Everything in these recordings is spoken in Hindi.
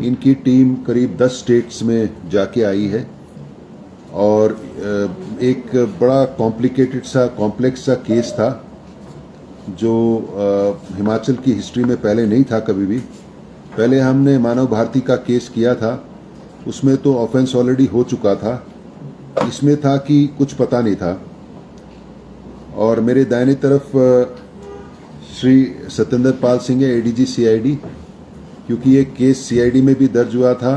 इनकी टीम करीब 10 स्टेट्स में जाके आई है और एक बड़ा कॉम्प्लिकेटेड सा कॉम्प्लेक्स सा केस था जो हिमाचल की हिस्ट्री में पहले नहीं था कभी भी। पहले हमने मानव भारती का केस किया था, उसमें तो ऑफेंस ऑलरेडी हो चुका था। इसमें था कि कुछ पता नहीं था। और मेरे दाहिने तरफ श्री सत्येंद्र पाल सिंह है, एडीजी सीआईडी, क्योंकि ये केस सीआईडी में भी दर्ज हुआ था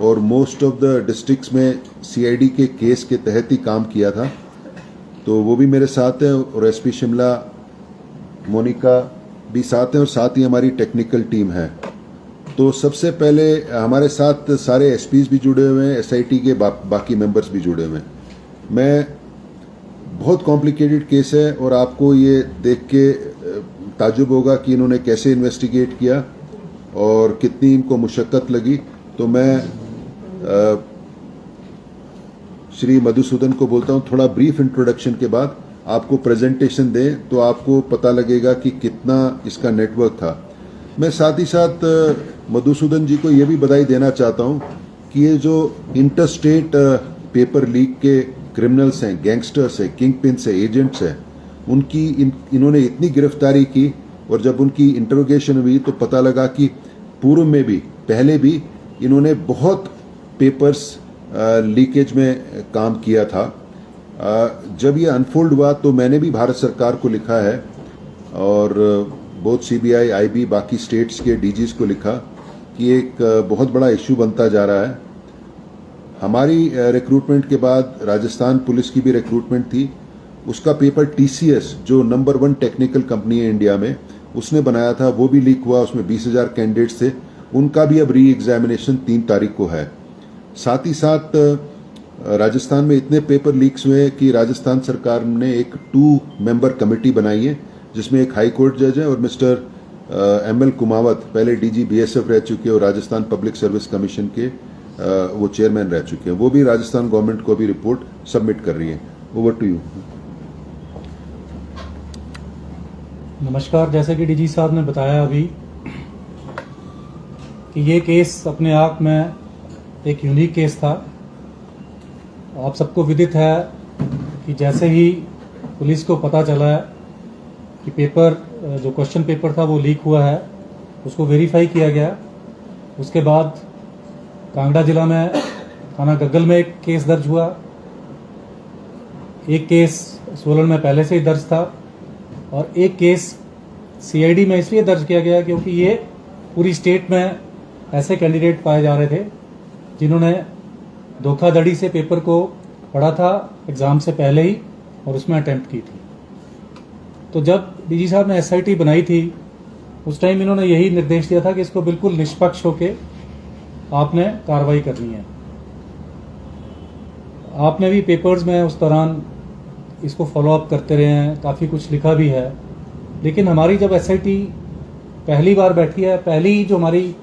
और मोस्ट ऑफ द डिस्ट्रिक्ट्स में सीआईडी के केस के तहत ही काम किया था, तो वो भी मेरे साथ है। और एसपी शिमला मोनिका भी साथ हैं और साथ ही हमारी टेक्निकल टीम है। तो सबसे पहले हमारे साथ सारे एसपीज भी जुड़े हुए हैं, एसआईटी के बाकी मेंबर्स भी जुड़े हुए हैं। बहुत कॉम्प्लिकेटेड केस है और आपको ये देख के ताज्जुब होगा कि इन्होंने कैसे इन्वेस्टिगेट किया और कितनी इनको मुशक्कत लगी। तो मैं श्री मधुसूदन को बोलता हूँ थोड़ा ब्रीफ इंट्रोडक्शन के बाद आपको प्रेजेंटेशन दें तो आपको पता लगेगा कि कितना इसका नेटवर्क था। मैं साथ ही साथ मधुसूदन जी को ये भी बधाई देना चाहता हूँ कि ये जो इंटरस्टेट पेपर लीक के क्रिमिनल्स हैं, गैंगस्टर्स हैं, किंग पिन्स हैं, एजेंट्स हैं, उनकी इन्होंने इतनी गिरफ्तारी की और जब उनकी इंटरोगेशन हुई तो पता लगा कि पूर्व में भी पहले भी इन्होंने बहुत पेपर्स लीकेज में काम किया था। जब ये अनफोल्ड हुआ तो मैंने भी भारत सरकार को लिखा है और बहुत सीबीआई, आईबी, बाकी स्टेट्स के डीजीज को लिखा कि एक बहुत बड़ा इश्यू बनता जा रहा है। हमारी रिक्रूटमेंट के बाद राजस्थान पुलिस की भी रिक्रूटमेंट थी। उसका पेपर टीसीएस जो नंबर 1 टेक्निकल कंपनी है इंडिया में, उसने बनाया था, वो भी लीक हुआ। उसमें 20,000 कैंडिडेट्स थे, उनका भी अब री एग्जामिनेशन 3 तारीख को है। साथ ही साथ राजस्थान में इतने पेपर लीक्स हुए कि राजस्थान सरकार ने एक 2 मेंबर कमेटी बनाई है जिसमें एक हाई कोर्ट जज है और मिस्टर ML कुमावत, पहले डीजी बीएसएफ रह चुके और राजस्थान पब्लिक सर्विस कमीशन के वो चेयरमैन रह चुके हैं। वो भी राजस्थान गवर्नमेंट को भी रिपोर्ट सबमिट कर रही है। Over to you. नमस्कार। जैसे कि डीजी साहब ने बताया अभी कि ये केस अपने आप में एक यूनिक केस था। आप सबको विदित है कि जैसे ही पुलिस को पता चला कि पेपर जो क्वेश्चन पेपर था वो लीक हुआ है, उसको वेरीफाई किया गया। उसके बाद कांगड़ा जिला में थाना गग्गल में एक केस दर्ज हुआ। एक केस सोलन में पहले से ही दर्ज था और एक केस सीआईडी में इसलिए दर्ज किया गया क्योंकि ये पूरी स्टेट में ऐसे कैंडिडेट पाए जा रहे थे जिन्होंने धोखाधड़ी से पेपर को पढ़ा था एग्ज़ाम से पहले ही और उसमें अटेम्प्ट की थी। तो जब डीजी साहब ने एसआईटी बनाई थी उस टाइम इन्होंने यही निर्देश दिया था कि इसको बिल्कुल निष्पक्ष होके आपने कार्रवाई करनी है। आपने भी पेपर्स में उस दौरान इसको फॉलो अप करते रहे हैं, काफ़ी कुछ लिखा भी है। लेकिन हमारी जब एसआईटी पहली बार बैठी है, पहली जो हमारी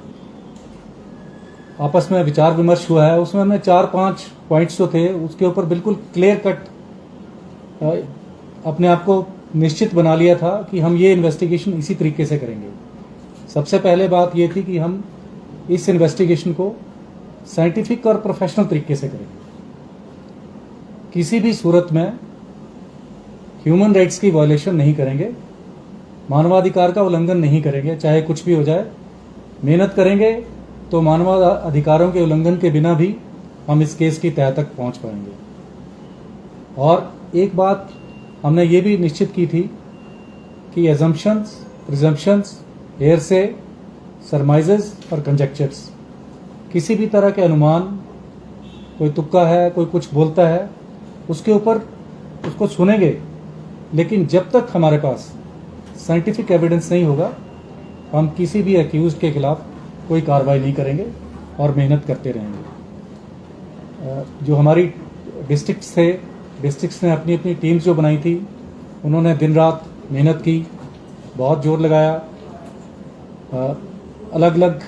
आपस में विचार विमर्श हुआ है, उसमें हमने 4-5 पॉइंट्स जो थे उसके ऊपर बिल्कुल क्लियर कट अपने आप को निश्चित बना लिया था कि हम ये इन्वेस्टिगेशन इसी तरीके से करेंगे। सबसे पहले बात ये थी कि हम इस इन्वेस्टिगेशन को साइंटिफिक और प्रोफेशनल तरीके से करेंगे। किसी भी सूरत में ह्यूमन राइट्स की वायलेशन नहीं करेंगे, मानवाधिकार का उल्लंघन नहीं करेंगे, चाहे कुछ भी हो जाए। मेहनत करेंगे तो मानवाधिकारों के उल्लंघन के बिना भी हम इस केस की तह तक पहुंच पाएंगे। और एक बात हमने ये भी निश्चित की थी कि एजम्पशंस, प्रिजम्पशंस, हेयरसे, सरमाइजेस और कंजेक्चर्स, किसी भी तरह के अनुमान, कोई तुक्का है, कोई कुछ बोलता है, उसके ऊपर उसको सुनेंगे, लेकिन जब तक हमारे पास साइंटिफिक एविडेंस नहीं होगा हम किसी भी एक्यूज्ड के खिलाफ कोई कार्रवाई नहीं करेंगे और मेहनत करते रहेंगे। जो हमारी डिस्ट्रिक्ट्स थे, डिस्ट्रिक्ट्स ने अपनी अपनी टीम्स जो बनाई थी, उन्होंने दिन रात मेहनत की, बहुत जोर लगाया। अलग अलग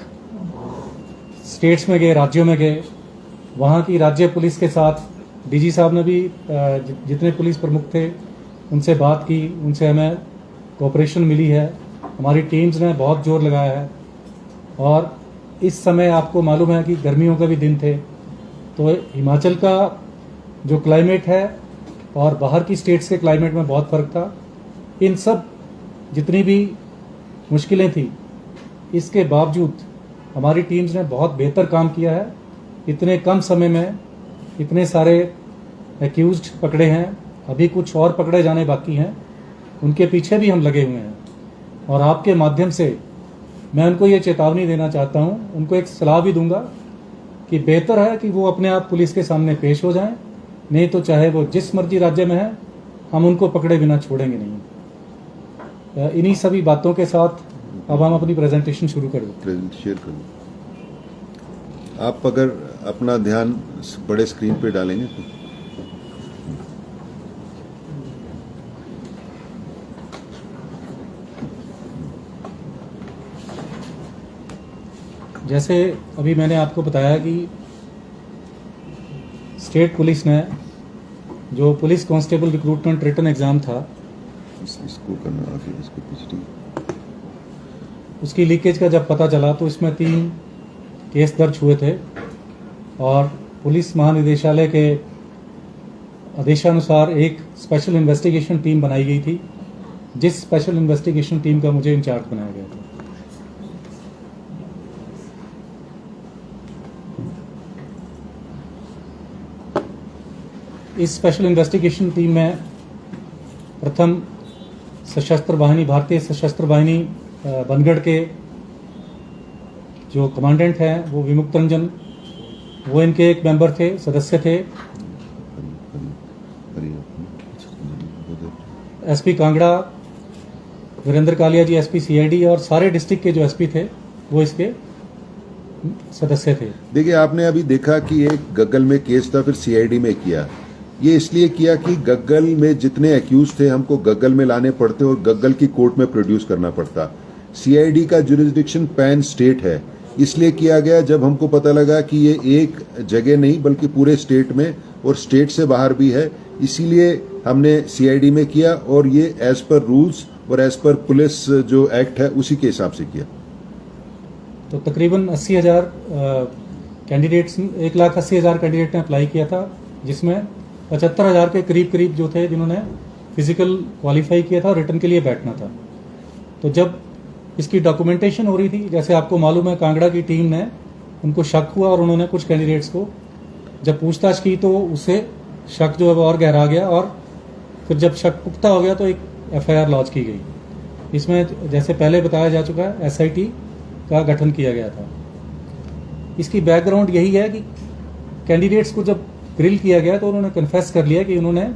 स्टेट्स में गए, राज्यों में गए, वहाँ की राज्य पुलिस के साथ डीजी साहब ने भी जितने पुलिस प्रमुख थे उनसे बात की, उनसे हमें कोऑपरेशन मिली है। हमारी टीम्स ने बहुत जोर लगाया है और इस समय आपको मालूम है कि गर्मियों के भी दिन थे, तो हिमाचल का जो क्लाइमेट है और बाहर की स्टेट्स के क्लाइमेट में बहुत फ़र्क था। इन सब जितनी भी मुश्किलें थी, इसके बावजूद हमारी टीम्स ने बहुत बेहतर काम किया है। इतने कम समय में इतने सारे एक्यूज्ड पकड़े हैं, अभी कुछ और पकड़े जाने बाकी हैं, उनके पीछे भी हम लगे हुए हैं। और आपके माध्यम से मैं उनको ये चेतावनी देना चाहता हूँ, उनको एक सलाह भी दूंगा कि बेहतर है कि वो अपने आप पुलिस के सामने पेश हो जाएं, नहीं तो चाहे वो जिस मर्जी राज्य में है, हम उनको पकड़े बिना छोड़ेंगे नहीं। इन्हीं सभी बातों के साथ अब हम अपनी प्रेजेंटेशन शुरू कर दें। शेयर करूँ, आप अगर अपना ध्यान बड़े स्क्रीन पे डालेंगे तो जैसे अभी मैंने आपको बताया कि स्टेट पुलिस ने जो police constable recruitment written exam था, इसको करना आगे, इसको पीछे, उसकी लीकेज का जब पता चला तो इसमें 3 केस दर्ज हुए थे और पुलिस महानिदेशालय के आदेशानुसार एक स्पेशल इन्वेस्टिगेशन टीम बनाई गई थी, जिस स्पेशल इन्वेस्टिगेशन टीम का मुझे इंचार्ज बनाया गया था। इस स्पेशल इन्वेस्टिगेशन टीम में प्रथम सशस्त्र वाहिनी, भारतीय सशस्त्र वाहिनी बनगढ़ के जो कमांडेंट हैं वो विमुक्त रंजन, वो इनके एक मेंबर थे, सदस्य थे। एसपी कांगड़ा वीरेंद्र कालिया जी, एसपी सीआईडी, और सारे डिस्ट्रिक्ट के जो एसपी थे वो इसके सदस्य थे। देखिए, आपने अभी देखा कि एक गग्गल में केस था, फिर सीआईडी में किया। ये इसलिए किया कि गग्गल में जितने एक्यूज थे हमको गग्गल में लाने पड़ते और गग्गल की कोर्ट में प्रोड्यूस करना पड़ता। सीआईडी का जुरिस्डिक्शन पैन स्टेट है, इसलिए किया गया जब हमको पता लगा कि ये एक जगह नहीं बल्कि पूरे स्टेट में और स्टेट से बाहर भी है, इसीलिए हमने सीआईडी में किया और ये एज पर रूल्स और एज पर पुलिस जो एक्ट है उसी के हिसाब से किया। तो तकरीबन 80,000 कैंडिडेट्स, 1,80,000 कैंडिडेट ने अप्लाई किया था, जिसमें 75,000 के करीब जो थे जिन्होंने फिजिकल क्वालिफाई किया था और रिटर्न के लिए बैठना था। तो जब इसकी डॉक्यूमेंटेशन हो रही थी, जैसे आपको मालूम है कांगड़ा की टीम ने, उनको शक हुआ और उन्होंने कुछ कैंडिडेट्स को जब पूछताछ की तो उससे शक जो है वो और गहरा गया और फिर जब शक पुख्ता हो गया तो एक एफआईआर लॉन्च की गई। इसमें जैसे पहले बताया जा चुका है, एसआईटी का गठन किया गया था। इसकी बैकग्राउंड यही है कि कैंडिडेट्स को जब ग्रिल किया गया तो उन्होंने कन्फेस कर लिया कि उन्होंने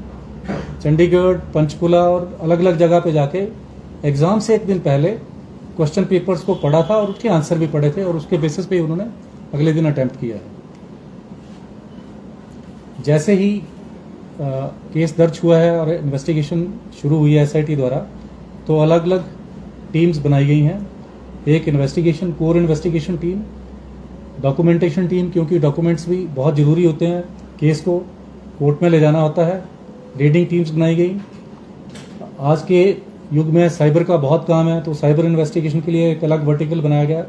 चंडीगढ़, पंचकुला और अलग अलग जगह पे जाके एग्ज़ाम से एक दिन पहले क्वेश्चन पेपर्स को पढ़ा था और उसके आंसर भी पढ़े थे और उसके बेसिस पे उन्होंने अगले दिन अटेम्प्ट किया है। जैसे ही केस दर्ज हुआ है और इन्वेस्टिगेशन शुरू हुई है एसआईटी द्वारा, तो अलग अलग टीम्स बनाई गई हैं। एक investigation, core investigation team, documentation team, क्योंकि डॉक्यूमेंट्स भी बहुत ज़रूरी होते हैं, केस को कोर्ट में ले जाना होता है, रीडिंग टीम्स बनाई गई। आज के युग में साइबर का बहुत काम है, तो साइबर इन्वेस्टिगेशन के लिए एक अलग वर्टिकल बनाया गया।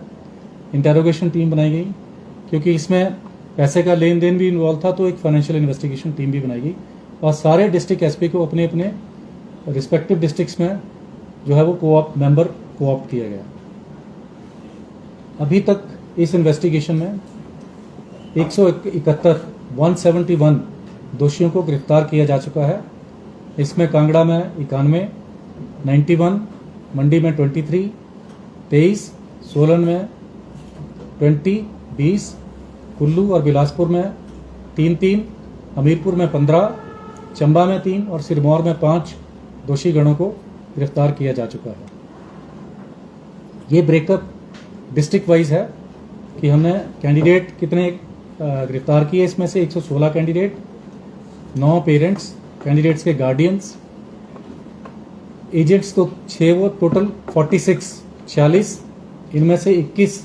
इंटेरोगेशन टीम बनाई गई, क्योंकि इसमें पैसे का लेन देन भी इन्वॉल्व था, तो एक फाइनेंशियल इन्वेस्टिगेशन टीम भी बनाई गई। और सारे डिस्ट्रिक्ट एसपी को अपने अपने रिस्पेक्टिव डिस्ट्रिक्ट्स में जो है वो कोऑप मेंबर कोऑप्ट किया गया। अभी तक इस इन्वेस्टिगेशन में 171 दोषियों को गिरफ्तार किया जा चुका है। इसमें कांगड़ा में 91, 91, मंडी में 23, 23, सोलन में 20, 20, कुल्लू और बिलासपुर में 3, हमीरपुर में 15, चंबा में 3 और सिरमौर में 5 दोषी गणों को गिरफ्तार किया जा चुका है। ये ब्रेकअप डिस्ट्रिक्ट वाइज है कि हमने कैंडिडेट कितने गिरफ्तार किए। इसमें से 116 कैंडिडेट, 9 पेरेंट्स, कैंडिडेट्स के गार्डियंस, एजेंट्स तो 6, वो टोटल 46, इनमें से 21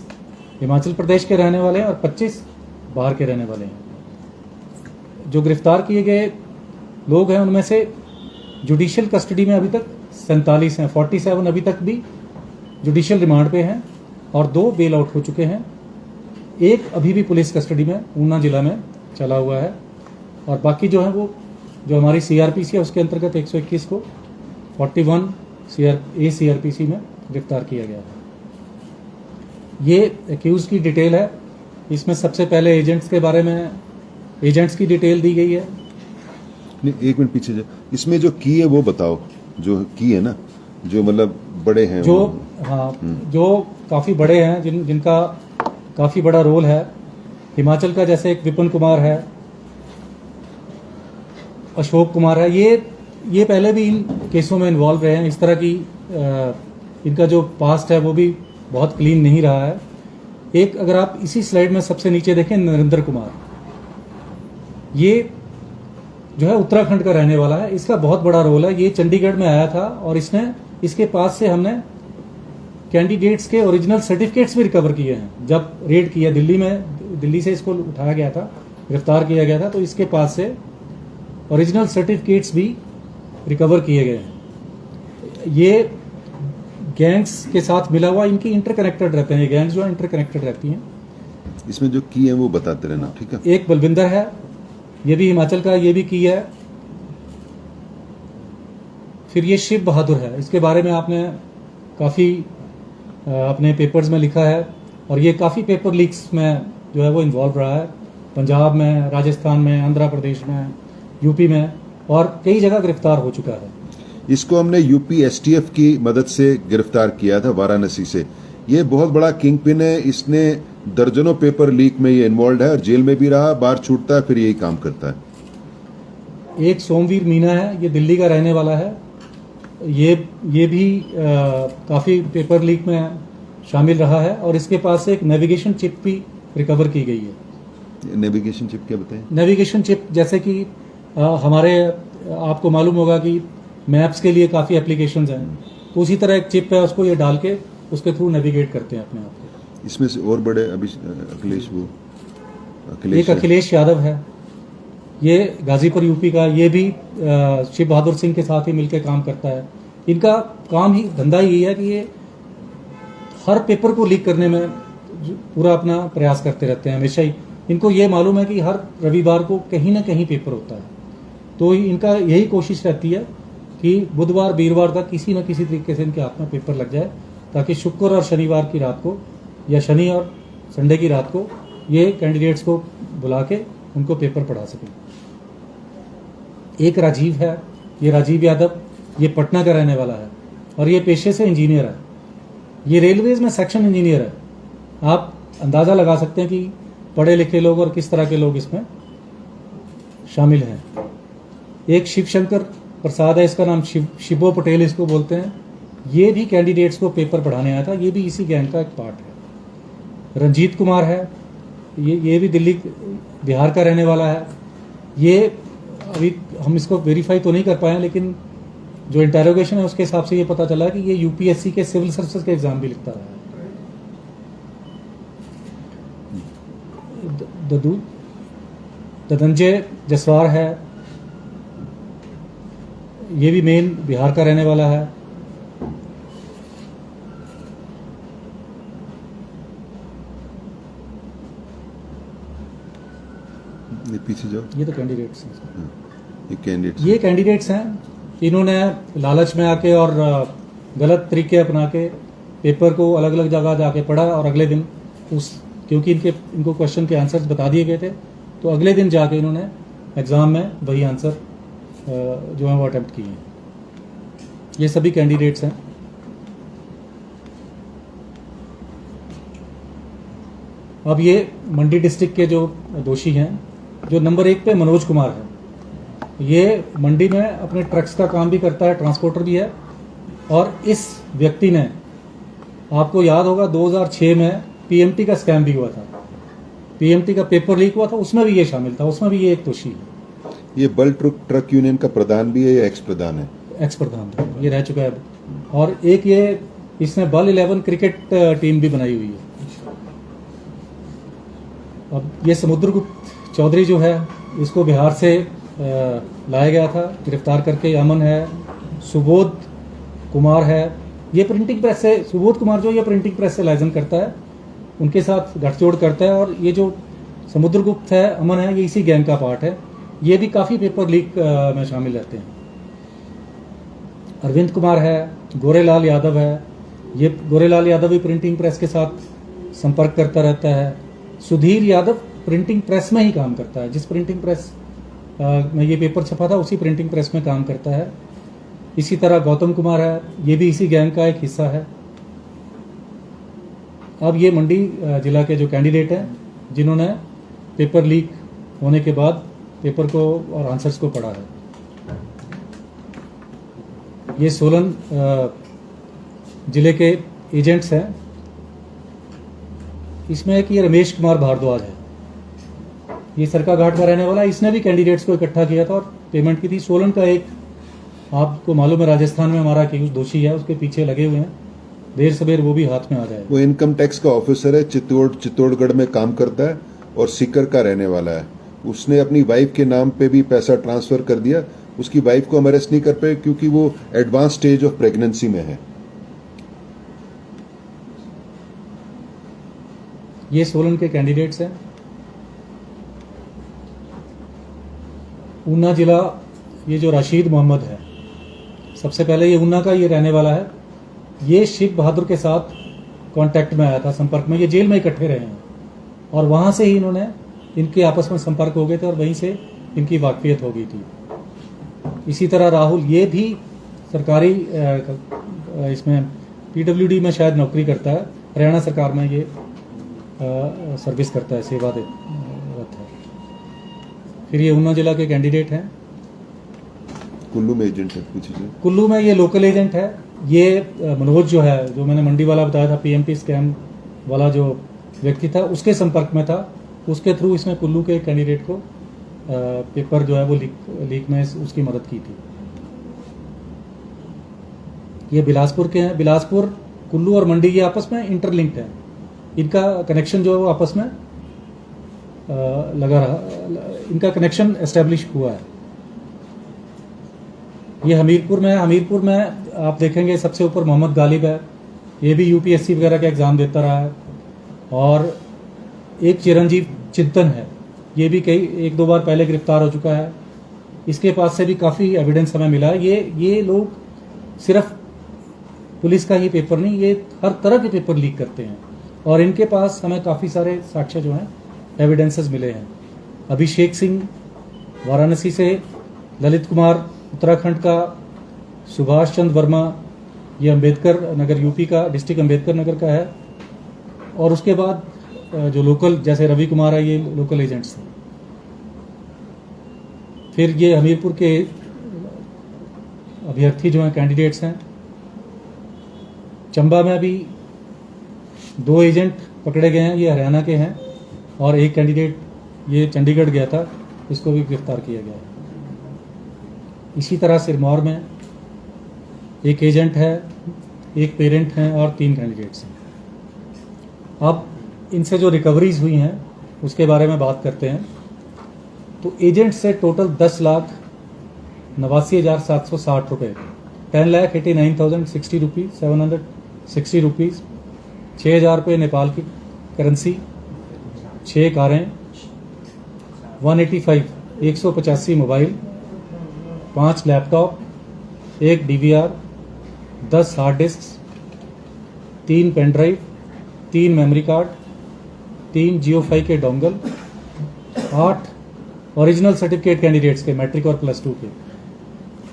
हिमाचल प्रदेश के रहने वाले हैं और 25 बाहर के रहने वाले हैं। जो गिरफ्तार किए गए लोग हैं उनमें से जुडिशियल कस्टडी में अभी तक 47 हैं, 47 अभी तक भी जुडिशियल रिमांड पे हैं और 2 बेल आउट हो चुके हैं। एक अभी भी पुलिस कस्टडी में ऊना जिला में चला हुआ है, और बाकी जो है वो जो हमारी सीआरपीसी है उसके अंतर्गत 121 को 41 सीआरपीसी में गिरफ्तार किया गया है। ये एक्यूज की डिटेल है। इसमें सबसे पहले एजेंट्स के बारे में एजेंट्स की डिटेल दी गई है। नहीं, एक मिनट पीछे जाओ। इसमें जो की है वो बताओ, जो की है ना, जो मतलब बड़े हैं जो वो। हाँ, जो काफ़ी बड़े हैं, जिनका काफ़ी बड़ा रोल है। हिमाचल का जैसे एक विपिन कुमार है, अशोक कुमार है, ये पहले भी इन केसों में इन्वॉल्व रहे हैं। इस तरह की इनका जो पास्ट है वो भी बहुत क्लीन नहीं रहा है। एक अगर आप इसी स्लाइड में सबसे नीचे देखें, नरेंद्र कुमार, ये जो है उत्तराखंड का रहने वाला है। इसका बहुत बड़ा रोल है। ये चंडीगढ़ में आया था और इसके पास से हमने कैंडिडेट्स के ओरिजिनल सर्टिफिकेट्स भी रिकवर किए हैं। जब रेड किया दिल्ली से इसको उठाया गया था, गिरफ्तार किया गया था, तो इसके पास से ओरिजिनल सर्टिफिकेट्स भी रिकवर किए गए हैं। ये गैंग्स के साथ मिला हुआ, इनकी इंटरकनेक्टेड रहते हैं। ये गैंग्स जो है इंटरकनेक्टेड रहती हैं। इसमें जो की है वो बताते रहना, ठीक है। एक बलविंदर है, ये भी हिमाचल का, ये भी की है। फिर ये शिव बहादुर है, इसके बारे में आपने काफ़ी अपने पेपर्स में लिखा है, और ये काफ़ी पेपर लीक्स में जो है वो इन्वॉल्व रहा है। पंजाब में, राजस्थान में, आंध्र प्रदेश में, यूपी में, और कई जगह गिरफ्तार हो चुका है। इसको हमने यूपी एसटीएफ की मदद से गिरफ्तार किया था, वाराणसी से। ये बहुत बड़ा किंग पिन है। इसने दर्जनों पेपर लीक में ये इन्वॉल्व है, और जेल में भी रहा, बाहर छूटता है, फिर यही काम करता है। एक सोमवीर मीना है, ये दिल्ली का रहने वाला है। ये भी काफ़ी पेपर लीक में शामिल रहा है, और इसके पास से एक नेविगेशन चिप भी रिकवर की गई है। नेविगेशन चिप क्या बताएं? नेविगेशन चिप जैसे कि हमारे आपको मालूम होगा कि मैप्स के लिए काफ़ी एप्लीकेशंस हैं, तो उसी तरह एक चिप है, उसको ये डाल के उसके थ्रू नेविगेट करते हैं अपने आप को। इसमें से और बड़े अभी एक अखिलेश यादव है, ये गाजीपुर यूपी का। ये भी शिव बहादुर सिंह के साथ ही मिलकर काम करता है। इनका काम ही धंधा यही है कि ये हर पेपर को लीक करने में पूरा अपना प्रयास करते रहते हैं हमेशा ही। इनको ये मालूम है कि हर रविवार को कहीं ना कहीं पेपर होता है, तो इनका यही कोशिश रहती है कि बुधवार वीरवार तक किसी न किसी तरीके से इनके हाथ में पेपर लग जाए, ताकि शुक्र और शनिवार की रात को या शनि और संडे की रात को ये कैंडिडेट्स को बुला के उनको पेपर पढ़ा सकें। एक राजीव है, ये राजीव यादव, ये पटना का रहने वाला है, और ये पेशे से इंजीनियर है। ये रेलवेज में सेक्शन इंजीनियर है। आप अंदाज़ा लगा सकते हैं कि पढ़े लिखे लोग और किस तरह के लोग इसमें शामिल हैं। एक शिवशंकर प्रसाद है, इसका नाम शिबो पटेल इसको बोलते हैं। ये भी कैंडिडेट्स को पेपर पढ़ाने आया था, ये भी इसी गैंग का एक पार्ट है। रंजीत कुमार है, ये भी दिल्ली बिहार का रहने वाला है। ये अभी हम इसको वेरीफाई तो नहीं कर पाए, लेकिन जो इंटेरोगेशन है उसके हिसाब से ये पता चला है कि ये यूपीएससी के सिविल सर्विसेज के एग्जाम भी लिखता रहा है। धनंजय जसवार है, ये भी मेन बिहार का रहने वाला है। ये पीछे जाओ। ये तो कैंडिडेट्स हैं। ये कैंडिडेट्स हैं। इन्होंने लालच में आके और गलत तरीके अपना के पेपर को अलग अलग जगह जाके पढ़ा, और अगले दिन क्योंकि इनको क्वेश्चन के आंसर्स बता दिए गए थे, तो अगले दिन जाके इन्होंने एग्ज़ाम में वही आंसर जो है वो अटेम्प्ट किए हैं। ये सभी कैंडिडेट्स हैं। अब ये मंडी डिस्ट्रिक्ट के जो दोषी हैं, जो नंबर 1 पे मनोज कुमार है। ये मंडी में अपने ट्रक्स का काम भी करता है, ट्रांसपोर्टर भी है। और इस व्यक्ति ने, आपको याद होगा 2006 में पीएमटी का स्कैम भी हुआ था, पीएमटी का पेपर लीक हुआ था, उसमें भी ये शामिल था, उसमें भी ये एक दोषी है। ये बल ट्रक यूनियन का प्रधान भी है या एक्स प्रधान है? एक्स प्रधान था, ये रह चुका है। और एक इसने बल 11 क्रिकेट टीम भी बनाई हुई है। अब ये समुद्रगुप्त चौधरी जो है, इसको बिहार से लाया गया था गिरफ्तार करके। अमन है, सुबोध कुमार है, ये प्रिंटिंग प्रेस से, सुबोध कुमार जो ये प्रिंटिंग प्रेस से लाइसेंस करता है। उनके साथ गठजोड़ करता है। और ये जो समुद्रगुप्त है, अमन है, ये इसी गैंग का पार्ट है। ये भी काफ़ी पेपर लीक में शामिल रहते हैं। अरविंद कुमार है, गोरेलाल यादव है, ये गोरेलाल यादव भी प्रिंटिंग प्रेस के साथ संपर्क करता रहता है। सुधीर यादव प्रिंटिंग प्रेस में ही काम करता है, जिस प्रिंटिंग प्रेस में ये पेपर छपा था उसी प्रिंटिंग प्रेस में काम करता है। इसी तरह गौतम कुमार है, ये भी इसी गैंग का एक हिस्सा है। अब ये मंडी जिला के जो कैंडिडेट हैं जिन्होंने पेपर लीक होने के बाद पेपर को और आंसर्स को पढ़ा है, ये सोलन जिले के एजेंट्स हैं। इसमें एक ये रमेश कुमार भारद्वाज है, ये सरका घाट का रहने वाला है। इसने भी कैंडिडेट्स को इकट्ठा किया था और पेमेंट की थी। सोलन का एक, आपको मालूम है राजस्थान में हमारा कि दोषी है, उसके पीछे लगे हुए हैं, देर सवेर वो भी हाथ में आ जाए। वो इनकम टैक्स का ऑफिसर है, चित्तौड़गढ़ में काम करता है और सीकर का रहने वाला है। उसने अपनी वाइफ के नाम पे भी पैसा ट्रांसफर कर दिया। उसकी वाइफ को हम अरेस्ट नहीं कर पाए क्योंकि वो एडवांस स्टेज ऑफ प्रेगनेंसी में है। ये सोलन के कैंडिडेट्स हैं। ऊना जिला, ये जो राशिद मोहम्मद है, सबसे पहले ये ऊना का ये रहने वाला है। ये शिव बहादुर के साथ कांटेक्ट में आया था, संपर्क में। ये जेल में इकट्ठे रहे हैं और वहां से ही इन्होंने, इनके आपस में संपर्क हो गए थे और वहीं से इनकी वाकफियत हो गई थी। इसी तरह राहुल, ये भी सरकारी इसमें पीडब्ल्यूडी में शायद नौकरी करता है, हरियाणा सरकार में ये सर्विस करता है, सेवारत है। फिर ये ऊना जिला के कैंडिडेट हैं। कुल्लू में एजेंट है, पूछिए। कुल्लू में ये लोकल एजेंट है। ये मनोज जो है, जो मैंने मंडी वाला बताया था, पीएमपी स्कैम वाला जो व्यक्ति था, उसके संपर्क में था। उसके थ्रू इसमें कुल्लू के कैंडिडेट को पेपर जो है वो लीक में उसकी मदद की थी। ये बिलासपुर के हैं। बिलासपुर, कुल्लू और मंडी ये आपस में इंटरलिंक्ड है। इनका कनेक्शन जो है वो आपस में लगा रहा, इनका कनेक्शन एस्टेब्लिश हुआ है। ये हमीरपुर में है। हमीरपुर में आप देखेंगे सबसे ऊपर मोहम्मद गालिब है, ये भी यूपीएससी वगैरह का एग्जाम देता रहा है। और एक चिरंजीव चिंतन है, ये भी एक दो बार पहले गिरफ्तार हो चुका है। इसके पास से भी काफ़ी एविडेंस हमें मिला है। ये लोग सिर्फ पुलिस का ही पेपर नहीं, ये हर तरह के पेपर लीक करते हैं और इनके पास हमें काफ़ी सारे साक्ष्य जो हैं, एविडेंसेस मिले हैं। अभिषेक सिंह वाराणसी से, ललित कुमार उत्तराखंड का, सुभाष चंद्र वर्मा ये अम्बेडकर नगर यूपी का, डिस्ट्रिक्ट अम्बेडकर नगर का है। और उसके बाद जो लोकल, जैसे रवि कुमार है, ये लोकल एजेंट्स हैं। फिर ये हमीरपुर के अभ्यर्थी जो हैं, कैंडिडेट्स हैं। चंबा में भी 2 एजेंट पकड़े गए हैं, ये हरियाणा के हैं। और एक कैंडिडेट ये चंडीगढ़ गया था, इसको भी गिरफ्तार किया गया है। इसी तरह सिरमौर में एक एजेंट है, एक पेरेंट हैं और 3 कैंडिडेट्स हैं। अब इनसे जो रिकवरीज हुई हैं उसके बारे में बात करते हैं। तो एजेंट से टोटल 10,89,760 रुपये, 10,89,060 रुपीज़, 760 रुपीज़, 6,000 रुपये नेपाल की करेंसी, 6 कारें, 185 mobile, 5 laptop, 1 DVR, 10 hard disk, 3 pen drive, 3 memory card, 3 JioFi के डोंगल, 8 ओरिजिनल सर्टिफिकेट कैंडिडेट्स के, मैट्रिक और +2 के,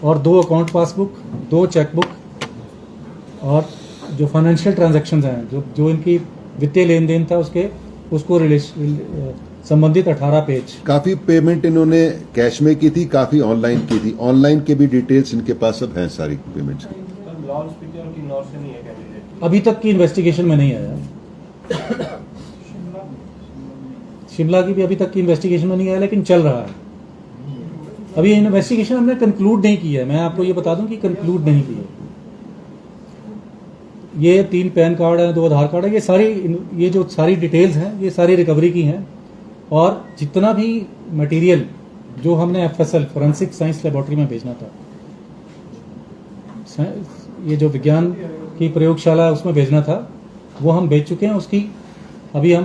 और 2 अकाउंट पासबुक, 2 चेकबुक, और जो फाइनेंशियल ट्रांजैक्शंस हैं, जो इनकी वित्तीय लेन देन था उसको संबंधित 18 पेज। काफी पेमेंट इन्होंने कैश में की थी, काफी ऑनलाइन की थी। ऑनलाइन के भी डिटेल्स इनके पास अब हैं, सारी पेमेंट्स। अभी तक की इन्वेस्टिगेशन में नहीं आया। शिमला की भी अभी तक की इन्वेस्टिगेशन में नहीं आया, लेकिन चल रहा है। अभी इन्वेस्टिगेशन हमने कंक्लूड नहीं की है। मैं आपको ये बता दूं कि कंक्लूड नहीं की है। ये 3 पैन कार्ड है, 2 आधार कार्ड है, ये जो सारी डिटेल्स हैं, ये सारी रिकवरी की हैं। और जितना भी मटेरियल जो हमने FSL, फोरेंसिक साइंस लेबोरेटरी में भेजना था, ये जो विज्ञान की प्रयोगशाला उसमें भेजना था, वो हम भेज चुके हैं। उसकी अभी हम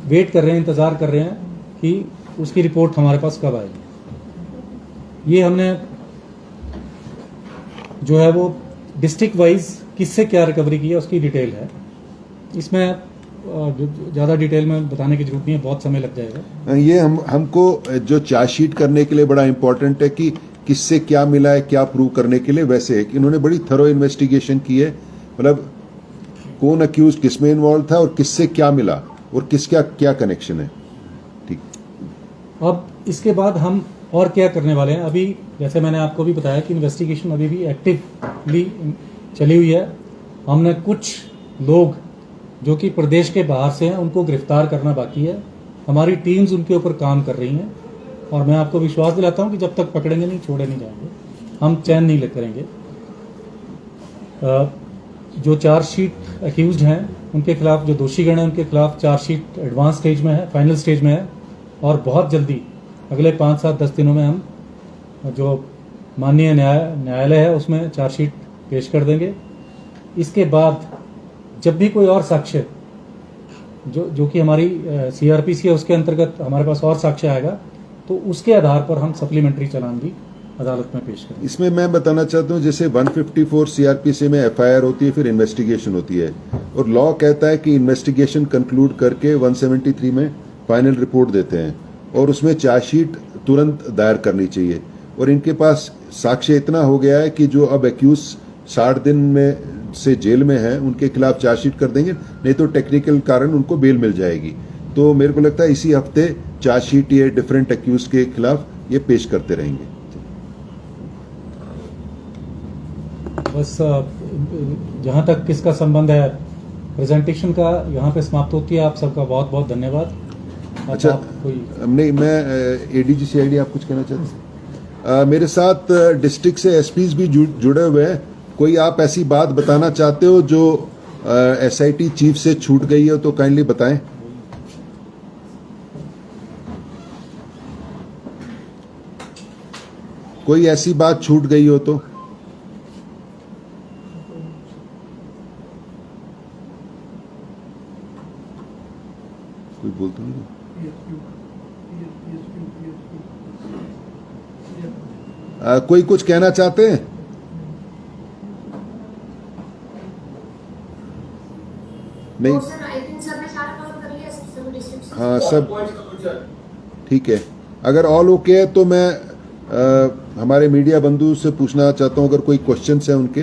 वेट कर रहे हैं, इंतज़ार कर रहे हैं कि उसकी रिपोर्ट हमारे पास कब आएगी। ये हमने जो है वो डिस्ट्रिक्ट वाइज किससे क्या रिकवरी की है उसकी डिटेल है। इसमें ज़्यादा डिटेल में बताने की जरूरत नहीं है, बहुत समय लग जाएगा। ये हमको जो चार्जशीट करने के लिए बड़ा इंपॉर्टेंट है कि किससे क्या मिला है, क्या प्रूव करने के लिए। वैसे इन्होंने बड़ी थरो इन्वेस्टिगेशन की है, मतलब कौन अक्यूज किस में इन्वॉल्व था और किससे क्या मिला और किसका क्या कनेक्शन है। ठीक, अब इसके बाद हम और क्या करने वाले हैं। अभी जैसे मैंने आपको भी बताया कि इन्वेस्टिगेशन अभी भी एक्टिवली चली हुई है। हमने कुछ लोग जो कि प्रदेश के बाहर से हैं उनको गिरफ्तार करना बाकी है। हमारी टीम्स उनके ऊपर काम कर रही हैं और मैं आपको विश्वास दिलाता हूं कि जब तक पकड़ेंगे नहीं, छोड़े नहीं जाएंगे, हम चैन नहीं ले करेंगे। जो चार्जशीट अक्यूज्ड हैं उनके खिलाफ, जो दोषीगण हैं उनके खिलाफ चार्जशीट एडवांस स्टेज में है, फाइनल स्टेज में है और बहुत जल्दी अगले 5, 7, 10 दिनों में हम जो माननीय न्यायालय है उसमें चार्जशीट पेश कर देंगे। इसके बाद जब भी कोई और साक्ष्य जो कि हमारी सीआरपीसी है उसके अंतर्गत हमारे पास और साक्ष्य आएगा तो उसके आधार पर हम सप्लीमेंट्री चालान भी अदालत में पेश करेंगे। इसमें मैं बताना चाहता हूँ, जैसे 154 सीआरपीसी में एफआईआर होती है, फिर इन्वेस्टिगेशन होती है और लॉ कहता है कि इन्वेस्टिगेशन कंक्लूड करके 173 में फाइनल रिपोर्ट देते हैं और उसमें चार्जशीट तुरंत दायर करनी चाहिए। और इनके पास साक्ष्य इतना हो गया है कि जो अब एक्यूज 60 दिन में से जेल में हैं उनके खिलाफ चार्जशीट कर देंगे, नहीं तो टेक्निकल कारण उनको बेल मिल जाएगी। तो मेरे को लगता है इसी हफ्ते चार्जशीट ये डिफरेंट एक्यूज के खिलाफ ये पेश करते रहेंगे। बस जहाँ तक किसका संबंध है प्रेजेंटेशन का यहाँ पे समाप्त होती है। आप सबका बहुत बहुत धन्यवाद। अच्छा, कोई नहीं, मैं एडीजी सीआईडी आप कुछ कहना चाहते हैं? मेरे साथ डिस्ट्रिक्ट से एसपीज भी जुड़े हुए हैं। कोई आप ऐसी बात बताना चाहते हो जो एसआईटी चीफ से छूट गई हो तो काइंडली बताएं। कोई ऐसी बात छूट गई हो तो कोई बोलता नहीं। कोई कुछ कहना चाहते हैं? नहीं, हाँ सब ठीक है। अगर ऑल ओके है तो मैं हमारे मीडिया बंधु से पूछना चाहता हूं अगर कोई क्वेश्चंस है उनके,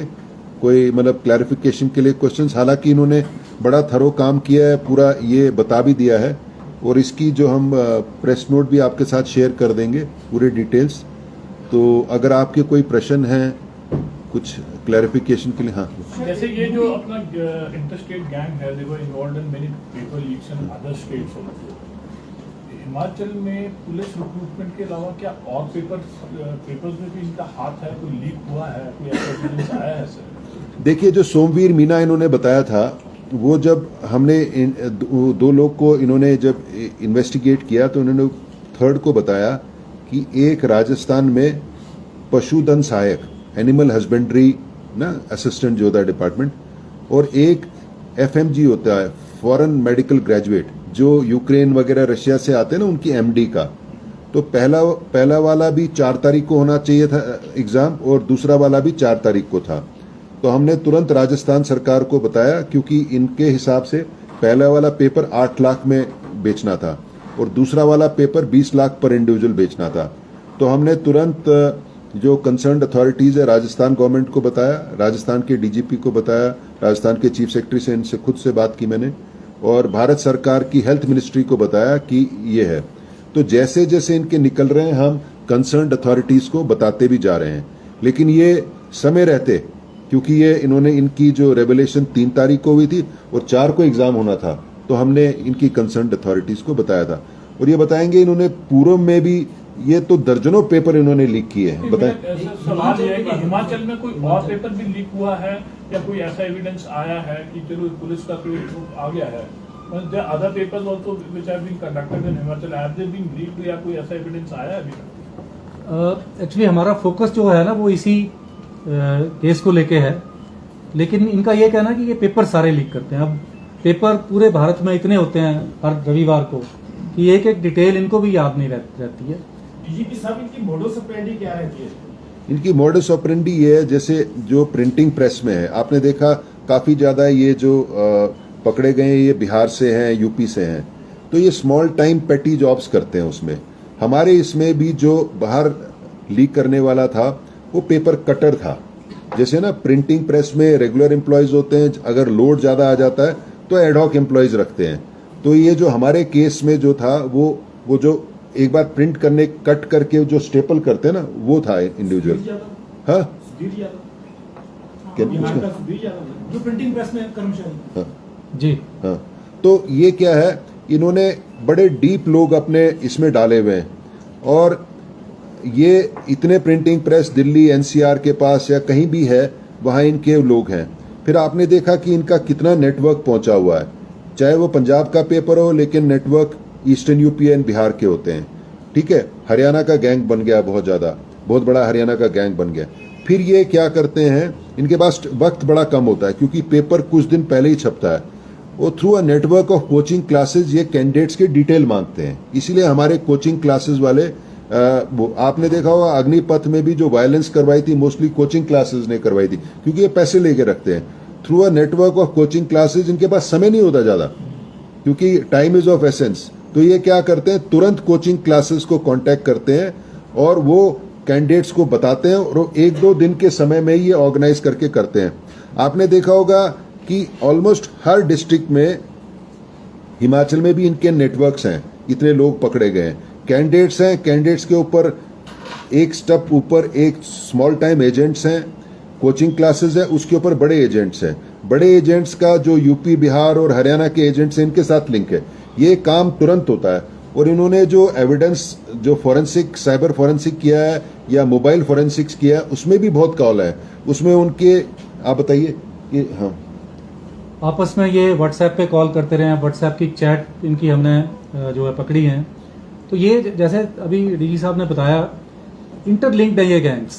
कोई मतलब क्लैरिफिकेशन के लिए क्वेश्चंस। हालांकि इन्होंने बड़ा थरो काम किया है, पूरा ये बता भी दिया है और इसकी जो हम प्रेस नोट भी आपके साथ शेयर कर देंगे पूरे डिटेल्स। तो अगर आपके कोई प्रश्न हैं कुछ क्लैरिफिकेशन के लिए। हाँ, जैसे ये जो अपना इंटरस्टेट गैंग है, they were involved in many paper leaks in other states also. Himachal में पुलिस रिक्रूटमेंट के अलावा क्या और पेपर्स में भी इनका हाथ है? कोई लीक हुआ है, कोई ऐसा एविडेंस आया है सर? देखिए, जो सोमवीर मीना इन्होंने बताया था, वो जब हमने दो लोग को इन्होंने जब इन्वेस्टिगेट किया तो इन्होंने थर्ड को बताया कि एक राजस्थान में पशुधन सहायक, एनिमल हस्बेंड्री ना असिस्टेंट जो होता है डिपार्टमेंट, और एक एफएमजी होता है फॉरेन मेडिकल ग्रेजुएट, जो यूक्रेन वगैरह रशिया से आते हैं ना, उनकी एमडी का। तो पहला वाला भी 4 तारीख को होना चाहिए था एग्जाम और दूसरा वाला भी 4 तारीख को था। तो हमने तुरंत राजस्थान सरकार को बताया क्योंकि इनके हिसाब से पहला वाला पेपर 8 लाख में बेचना था और दूसरा वाला पेपर 20 लाख पर इंडिविजुअल बेचना था। तो हमने तुरंत जो कंसर्न्ड अथॉरिटीज है राजस्थान गवर्नमेंट को बताया, राजस्थान के डीजीपी को बताया, राजस्थान के चीफ सेक्रेटरी से इनसे खुद से बात की मैंने, और भारत सरकार की हेल्थ मिनिस्ट्री को बताया कि ये है। तो जैसे जैसे इनके निकल रहे हैं हम कंसर्न्ड अथॉरिटीज को बताते भी जा रहे हैं, लेकिन ये समय रहते, क्योंकि ये इन्होंने इनकी जो रेवलेशन 3 तारीख को हुई थी और 4 को एग्जाम होना था, तो हमने इनकी कंसर्न्ड अथॉरिटीज को बताया था। और ये बताएंगे इन्होंने पूर्व में भी ये तो दर्जनों पेपर इन्होंने लीक किए हैं। बताएं। सवाल ये है कि हिमाचल में कोई और पेपर भी लीक हुआ है या कोई ऐसा एविडेंस आया है कि चलो पुलिस का कोई ग्रुप आ गया है? Other papers also which have been conducted in Himachal, have they been leaked या कोई ऐसा एविडेंस आया है अभी? एक्चुअली हमारा फोकस जो है ना वो इसी केस को लेके है, लेकिन इनका ये कहना है कि ये पेपर सारे लीक करते हैं। अब पेपर पूरे भारत में इतने होते हैं हर रविवार को कि एक एक डिटेल इनको भी याद नहीं रहती है। डीजीपी साहब, इनकी मोडस ऑपरेंडी क्या रहती है? इनकी मॉडस ऑपरेंडी ये है, जैसे जो प्रिंटिंग प्रेस में है, आपने देखा काफी ज्यादा ये जो पकड़े गए ये बिहार से हैं, यूपी से हैं, तो ये स्मॉल टाइम पेटी जॉब्स करते हैं उसमें। हमारे इसमें भी जो बाहर लीक करने वाला था वो पेपर कटर था। जैसे ना प्रिंटिंग प्रेस में रेगुलर एम्प्लॉयज होते हैं, अगर लोड ज्यादा आ जाता है तो एडहॉक एम्प्लॉयज रखते हैं। तो ये जो हमारे केस में जो था वो जो एक बार प्रिंट करने कट करके जो स्टेपल करते हैं ना, वो था इंडिविजुअल। हाँ क्या बिहार पूछना? का सुधीर यादव जो प्रिंटिंग प्रेस में कर्मचारी। हाँ जी हाँ। तो ये क्या है, इन्होंने बड़े डीप लोग अपने इसमें डाले हुए हैं, और ये इतने प्रिंटिंग प्रेस दिल्ली एनसीआर के पास या कहीं भी है, वहां इनके लोग हैं। फिर आपने देखा कि इनका कितना नेटवर्क पहुंचा हुआ है, चाहे वो पंजाब का पेपर हो, लेकिन network eastern UP and Bihar के होते हैं। ठीक है, हरियाणा का गैंग बन गया, बहुत बड़ा हरियाणा का गैंग बन गया। फिर ये क्या करते हैं, इनके पास वक्त बड़ा कम होता है क्योंकि पेपर कुछ दिन पहले ही छपता है। वो through a network of coaching classes ये कैंडिडेट्स के डिटेल मांगते हैं। इसीलिए हमारे कोचिंग क्लासेस वाले आपने देखा होगा अग्निपथ में भी जो वायलेंस करवाई थी, मोस्टली कोचिंग क्लासेस ने करवाई थी, क्योंकि ये पैसे लेके रखते हैं। Through a network of coaching classes इनके पास समय नहीं होता ज्यादा, क्योंकि टाइम इज ऑफ एसेंस। तो ये क्या करते हैं, तुरंत कोचिंग क्लासेस को कांटेक्ट करते हैं और वो कैंडिडेट्स को बताते हैं, और 1-2 दिन के समय में ही ये ऑर्गेनाइज करके करते हैं। आपने देखा होगा कि ऑलमोस्ट हर डिस्ट्रिक्ट में, हिमाचल में भी इनके नेटवर्क्स हैं, इतने लोग पकड़े गए हैं। कैंडिडेट्स हैं, कैंडिडेट्स के ऊपर एक स्टेप ऊपर एक स्मॉल टाइम एजेंट्स हैं, कोचिंग क्लासेस है, उसके ऊपर बड़े एजेंट्स हैं। बड़े एजेंट्स का जो यूपी बिहार और हरियाणा के एजेंट्स हैं, इनके साथ लिंक है। ये काम तुरंत होता है। और इन्होंने जो एविडेंस, जो फॉरेंसिक, साइबर फॉरेंसिक किया है या मोबाइल फॉरेंसिक्स किया है, उसमें भी बहुत कॉल है। उसमें उनके, आप बताइए कि हाँ, आपस में ये व्हाट्सएप पे कॉल करते रहे हैं, व्हाट्सएप की चैट इनकी हमने जो है पकड़ी हैं। तो ये जैसे अभी डीजी साहब ने बताया, इंटरलिंक्ड है ये गैंग्स।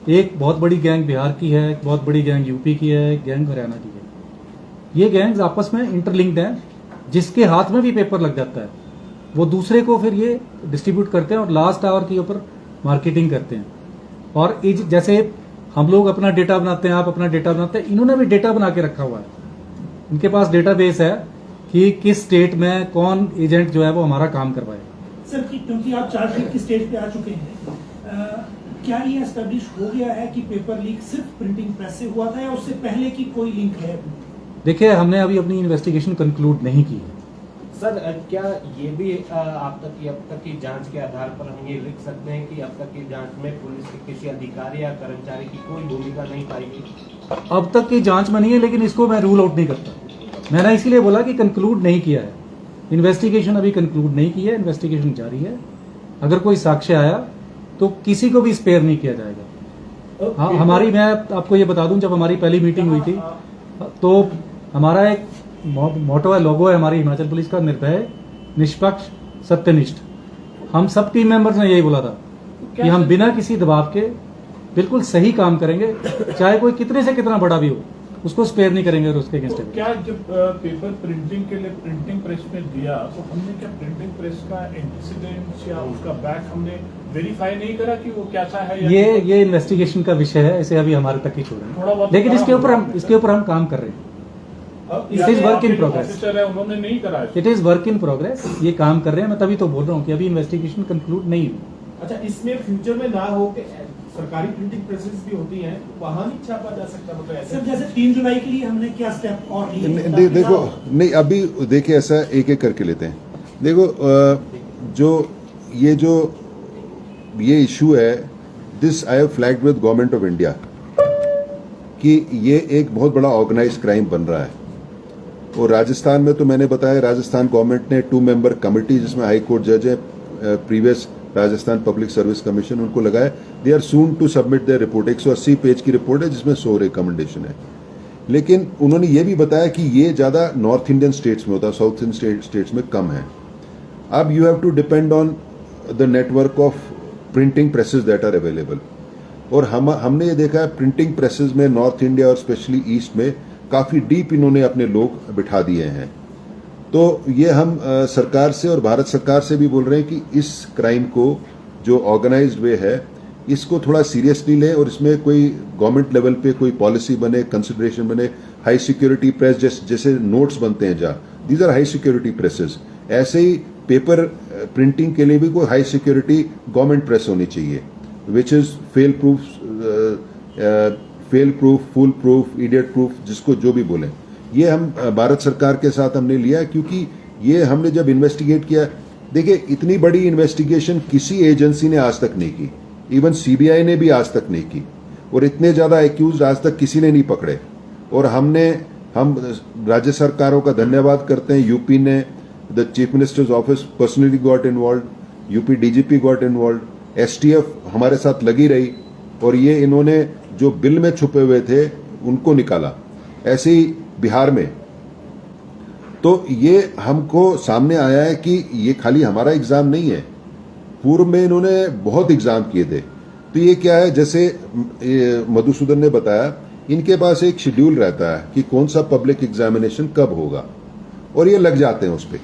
एक बहुत बड़ी गैंग बिहार की है, एक बहुत बड़ी गैंग यूपी की है, एक गैंग हरियाणा की है। ये गैंग्स आपस में इंटरलिंक्ड हैं। जिसके हाथ में भी पेपर लग जाता है वो दूसरे को फिर ये डिस्ट्रीब्यूट करते हैं और लास्ट आवर के ऊपर मार्केटिंग करते हैं। और जैसे हम लोग अपना डेटा बनाते हैं, आप अपना डेटा बनाते हैं, इन्होंने भी डेटा बना के रखा हुआ है। इनके पास डेटाबेस है कि किस स्टेट में कौन एजेंट जो है वो हमारा काम करवाए। सर, क्योंकि आप चार्जशीट की स्टेज पे आ चुके हैं, क्या ये एस्टेब्लिश हो गया है कि पेपर लीक सिर्फ प्रिंटिंग प्रेस से हुआ था या उससे पहले की कोई लिंक है? देखिए, हमने अभी अपनी इन्वेस्टिगेशन कंक्लूड नहीं की है। सर, क्या ये भी अब तक की जांच के आधार पर हम ये लिख सकते हैं कि अब तक की जांच में पुलिस के किसी अधिकारी या कर्मचारी की कोई भूमिका नहीं पाई गई? अब तक की जांच में नहीं है, लेकिन इसको मैं रूल आउट नहीं करता। मैंने इसीलिए बोला कि कंक्लूड नहीं किया है। इन्वेस्टिगेशन अभी कंक्लूड नहीं की है, इन्वेस्टिगेशन जारी है। अगर कोई साक्ष्य आया तो किसी को भी स्पेयर नहीं किया जाएगा। हाँ, मैं आपको ये बता दूं, जब हमारी पहली मीटिंग हुई थी तो हमारा एक मोटो है, लोगो है हमारी हिमाचल पुलिस का, निर्भय, निष्पक्ष, सत्यनिष्ठ। हम सब टीम मेंबर्स ने यही बोला था कि हम बिना किसी दबाव के बिल्कुल सही काम करेंगे, चाहे कोई कितने से कितना बड़ा भी हो, उसको स्पेयर नहीं करेंगे और उसके अगेंस्ट। क्या जब पेपर प्रिंटिंग के लिए प्रिंटिंग प्रेस में दिया तो हमने क्या प्रिंटिंग प्रेस का एंटीसीडेंट्स या उसका बैक हमने वेरीफाई नहीं करा कि वो कैसा है? या ये इन्वेस्टिगेशन का विषय है, इसे अभी हमारे तक ही छोड़ें। थोड़ा बहुत लेकिन इसके ऊपर हम काम कर रहे हैं। It is work in progress. Officer है, उन्होंने नहीं करा। It is work in progress, ये काम कर रहे हैं। मैं तभी तो बोल रहा हूँ कि अभी इन्वेस्टिगेशन कंक्लूड नहीं हुई। अच्छा, इसमें फ्यूचर में ना हो कि सरकारी प्रिंटिंग प्रेसेस भी होती हैं, वहां नहीं छापा जा सकता? मतलब ऐसे सर, जैसे 3 जुलाई के लिए हमने क्या स्टेप और लिए? देखो, नहीं अभी देखिए, ऐसा एक एक करके लेते हैं। देखो, जो ये इशू है, this I have flagged with government of India कि ये एक बहुत बड़ा ऑर्गेनाइज क्राइम बन रहा है। और राजस्थान में तो मैंने बताया, राजस्थान गवर्नमेंट ने 2 मेंबर कमेटी, जिसमें हाई कोर्ट जज है, previous Rajasthan public service commission, उनको लगाया। They are soon to submit their report. 180 page की रिपोर्ट है जिसमें 100 रिकमेंडेशन है। लेकिन उन्होंने ये भी बताया कि ये ज्यादा नॉर्थ इंडियन स्टेट्स में होता है, साउथ इंडियन स्टेट्स में कम है। अब you have to depend on the network of printing presses that are available. और हमने ये देखा है, प्रिंटिंग प्रेसेस में नॉर्थ इंडिया और स्पेशली ईस्ट में काफ़ी डीप इन्होंने अपने लोग बिठा दिए हैं। तो ये हम सरकार से और भारत सरकार से भी बोल रहे हैं कि इस क्राइम को जो ऑर्गेनाइज्ड वे है इसको थोड़ा सीरियसली लें और इसमें कोई गवर्नमेंट लेवल पे कोई पॉलिसी बने, कंसिडरेशन बने। हाई सिक्योरिटी प्रेस जैसे नोट्स बनते हैं जहाँ, these are high security presses, ऐसे ही पेपर प्रिंटिंग के लिए भी कोई हाई सिक्योरिटी गवर्नमेंट प्रेस होनी चाहिए which is fail proof, full proof, idiot proof, जिसको जो भी बोले। ये हम भारत सरकार के साथ हमने लिया क्योंकि ये हमने जब इन्वेस्टिगेट किया, देखिए इतनी बड़ी इन्वेस्टिगेशन किसी एजेंसी ने आज तक नहीं की, इवन सीबीआई ने भी आज तक नहीं की, और इतने ज्यादा एक्यूज आज तक किसी ने नहीं पकड़े। और हम राज्य सरकारों का धन्यवाद करते हैं, यूपी ने the chief minister's office personally got involve, UP DGP got involve, STF हमारे साथ लगी रही और ये इन्होंने जो बिल में छुपे हुए थे उनको निकाला। ऐसे ही बिहार में, तो ये हमको सामने आया है कि ये खाली हमारा एग्जाम नहीं है, पूर्व में इन्होंने बहुत एग्जाम किए थे। तो ये क्या है, जैसे मधुसूदन ने बताया, इनके पास एक शेड्यूल रहता है कि कौन सा पब्लिक एग्जामिनेशन कब होगा, और ये लग जाते हैं उस पर,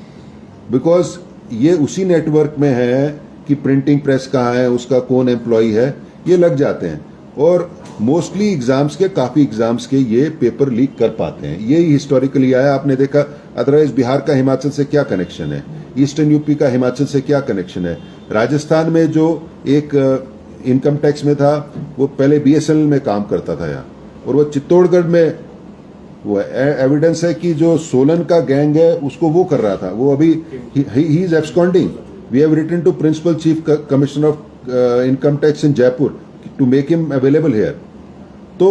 बिकॉज ये उसी नेटवर्क में है कि प्रिंटिंग प्रेस कहाँ है, उसका कौन एम्प्लॉय है, ये लग जाते हैं। और मोस्टली एग्जाम्स के, काफी एग्जाम्स के ये पेपर लीक कर पाते हैं। यही हिस्टोरिकली आया, आपने देखा। अदरवाइज बिहार का हिमाचल से क्या कनेक्शन है, ईस्टर्न यूपी का हिमाचल से क्या कनेक्शन है। राजस्थान में जो एक इनकम टैक्स में था, वो पहले बीएसएनएल में काम करता था यहाँ, और वो चित्तौड़गढ़ में वो एविडेंस है कि जो सोलन का गैंग है उसको वो कर रहा था, वो अभी ही is absconding. We have written to principal chief commissioner of income tax in Jaipur to make him available here. तो